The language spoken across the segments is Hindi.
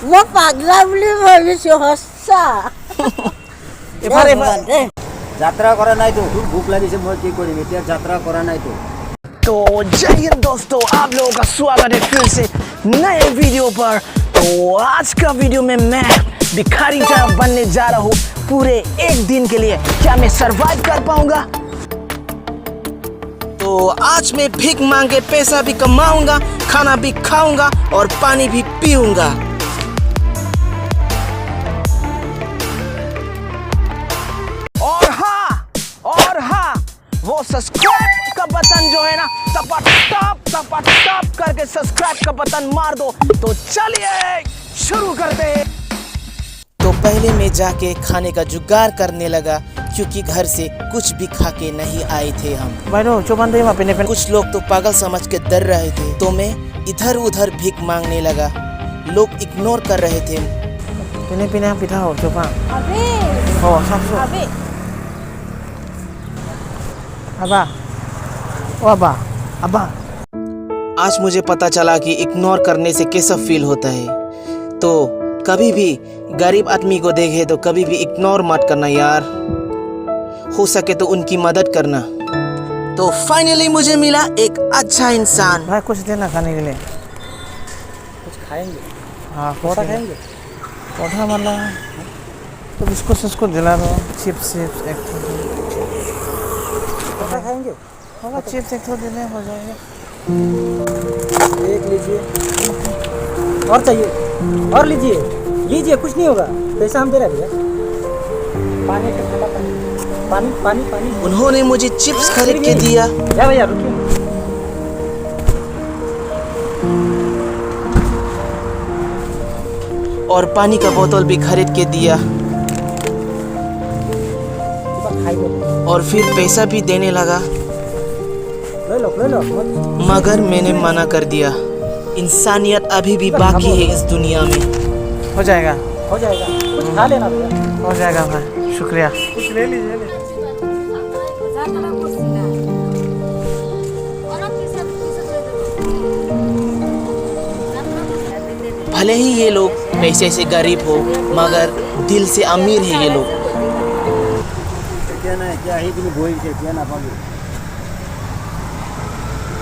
মই পাগলা বুলি ভাবিছো সঁচা যাত্ৰা কৰা নাই তো ভোক লাগিছে মই কি কৰিম এতিয়া যাত্ৰা কৰা নাই তো तो जय हिंद दोस्तों, आप लोगों का स्वागत है फिर से नए वीडियो पर। तो आज का वीडियो में मैं भिखारी बनने जा रहा हूँ पूरे एक दिन के लिए। क्या मैं सरवाइव कर पाऊंगा? तो आज मैं भीख मांग के पैसा भी कमाऊंगा, खाना भी खाऊंगा और पानी भी पीऊंगा। और हाँ, वो सब्सक्राइब का बटन जो है ना, टप करके सब्सक्राइब का बटन मार दो। तो चलिए शुरू करते हैं। तो पहले मैं जाके खाने का जुगाड़ करने लगा क्योंकि घर से कुछ भी खा के नहीं आए थे हम। कुछ लोग तो पागल समझ के डर रहे थे, तो मैं इधर उधर भीख मांगने लगा। लोग इग्नोर कर रहे थे। आज मुझे पता चला कि इग्नोर करने से कैसा फील होता है। तो कभी भी गरीब आदमी को देखे तो कभी भी इग्नोर मत करना यार, हो सके तो उनकी मदद करना। तो फाइनली मुझे मिला एक अच्छा इंसान। भाई कुछ देना खाने के लिए। कुछ खाएंगे? हाँ पौधा खाएंगे? पौधा मतलब तो इसको दिला दो। चिप्स एक पौधा खाएंगे? होगा, चिप्स एक देने हो जाएगा। एक लीजिए और चाहिए और लीजिए कुछ नहीं होगा, पैसा हम दे रहे हैं भैया। पानी का ठंडा पानी। उन्होंने मुझे चिप्स खरीद के दिया। क्या भैया रुकिए। और पानी का बोतल भी खरीद के दिया और फिर पैसा भी देने लगा, ले लो मगर मैंने मना कर दिया। इंसानियत अभी भी बाकी है इस दुनिया में। हो जाएगा कुछ खा लेना भैया। हो जाएगा भाई, शुक्रिया। कुछ ले लीजिए। भले ही ये लोग पैसे से गरीब हो मगर दिल से अमीर है ये लोग। क्या ही तुम्हें बोल के क्या ना पाबो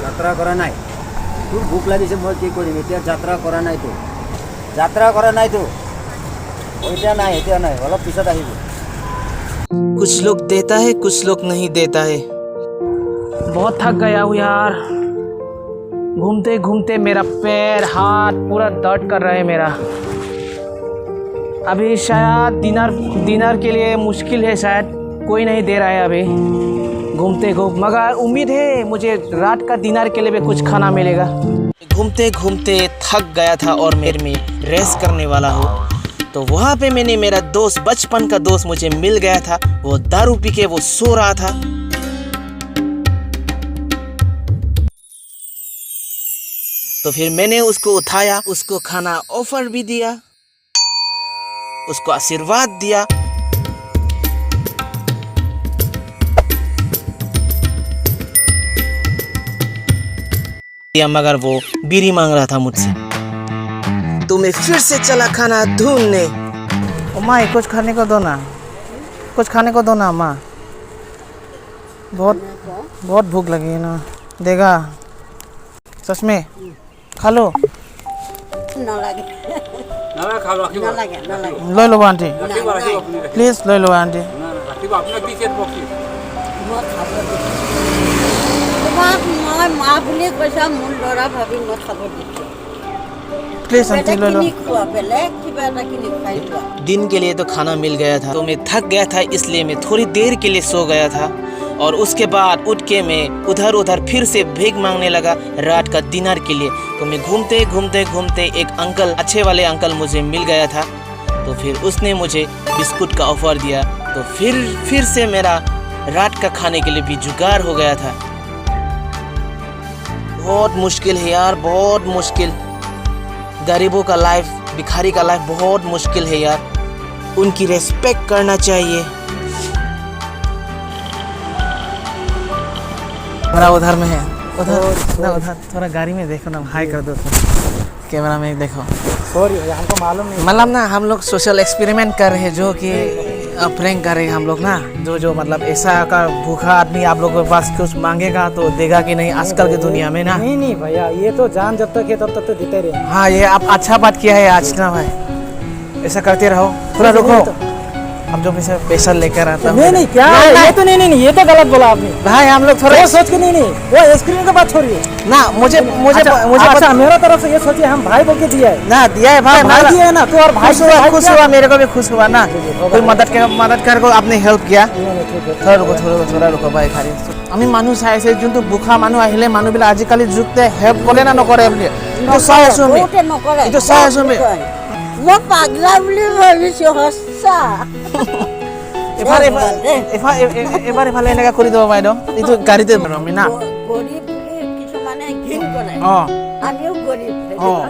যাত্ৰা কৰা নাই তোৰ ভোক লাগিছে মই কি কৰিম এতিয়া যাত্ৰা কৰা নাই তো এতিয়া নাই অলপ পিছত আহিব। कुछ लोग देता है कुछ लोग नहीं देता है। बहुत थक गया हूँ यार, घूमते घूमते मेरा पैर हाथ पूरा दर्द कर रहा है मेरा। अभी शायद डिनर के लिए मुश्किल है, शायद कोई नहीं दे रहा है अभी घूमते मगर उम्मीद है मुझे रात का डिनर के लिए भी कुछ खाना मिलेगा। घूमते घूमते थक गया था और मेरे में रेस्ट करने वाला हूँ, तो वहाँ पे मैंने मेरा दोस्त, बचपन का दोस्त मुझे मिल गया था। वो दारू पी के वो सो रहा था। तो फिर मैंने उसको उठाया, उसको खाना ऑफर भी दिया, उसको आशीर्वाद दिया। मगर वो बीड़ी मांग रहा था मुझसे, तो मैं फिर से चला खाना ढूंढने। माँ कुछ खाने को दो ना माँ, बहुत भूख लगी है ना। देगा सच में? खा लो। ले लो आंटी, प्लीज ले लो आंटी। মই মা বুলি কৈছা, মোৰ ল'ৰা ভাবি মই খাব দিছোঁ। प्लीज आंटी ले लो। दिन के लिए तो खाना मिल गया था, तो मैं थक गया था इसलिए मैं थोड़ी देर के लिए सो गया था। और उसके बाद उठ के मैं उधर फिर से भीख मांगने लगा रात का डिनर के लिए। तो मैं घूमते एक अंकल, अच्छे वाले अंकल मुझे मिल गया था। तो फिर उसने मुझे बिस्कुट का ऑफर दिया, तो फिर से मेरा रात का खाने के लिए भी जुगाड़ हो गया था। बहुत मुश्किल है यार, बहुत मुश्किल। गरीबों का लाइफ, भिखारी का लाइफ बहुत मुश्किल है यार, उनकी रेस्पेक्ट करना चाहिए। मेरा उधर में है। उधर ना उधर थोड़ा गाड़ी में देखो ना हाई कर दो कैमरा में देखो सॉरी भैया हमको मालूम नहीं मतलब ना हम लोग सोशल एक्सपेरिमेंट कर रहे हैं जो कि प्रैंक कर रहे हैं हम लोग ना जो मतलब ऐसा का भूखा आदमी आप लोगों के पास कुछ मांगेगा तो देगा कि नहीं आजकल की दुनिया में ना। नहीं भैया ये तो जान जब तक है तब तक तो देते रहे। हाँ ये आप अच्छा बात किया है आज ना भाई, ऐसा करते रहो। थोड़ा रुको, अब जो पैसा लेकर आता हूँ। नहीं क्या ये तो नहीं ये तो गलत बोला आपने भाई। हम लोग थोड़ा सोच के नहीं वो स्क्रीन का बात छोड़िए ना, मुझे अच्छा मेरा तरफ से ये सोचिए हम भाई बोल के दिया है ना, दिया है भाई, भाई दिया है ना तो और भाई खुश हुआ, मेरे को भी खुश हुआ ना। कोई मदद कर को आपने हेल्प किया। थोड़ा रुको भाई खाली আমি মানুহ চাই আছে যোনটো বুখা মানুহ আহিলে মানুহবিলাক আজিকালি যুগতে হেল্প কৰে না নকৰে বুলি তো চাই আছো আমি বহুতে নকৰে এইটো চাই আছো আমি। মই পাগলা বুলি ভাবিছো সঁচা এবাৰ এনেকা কৰি দিব বাইদেউ, এইটো গাড়ীতে আমি না গৰীব বুলি কিছুমানে ঘিণ কৰে অঁ আমিও গৰীব অঁ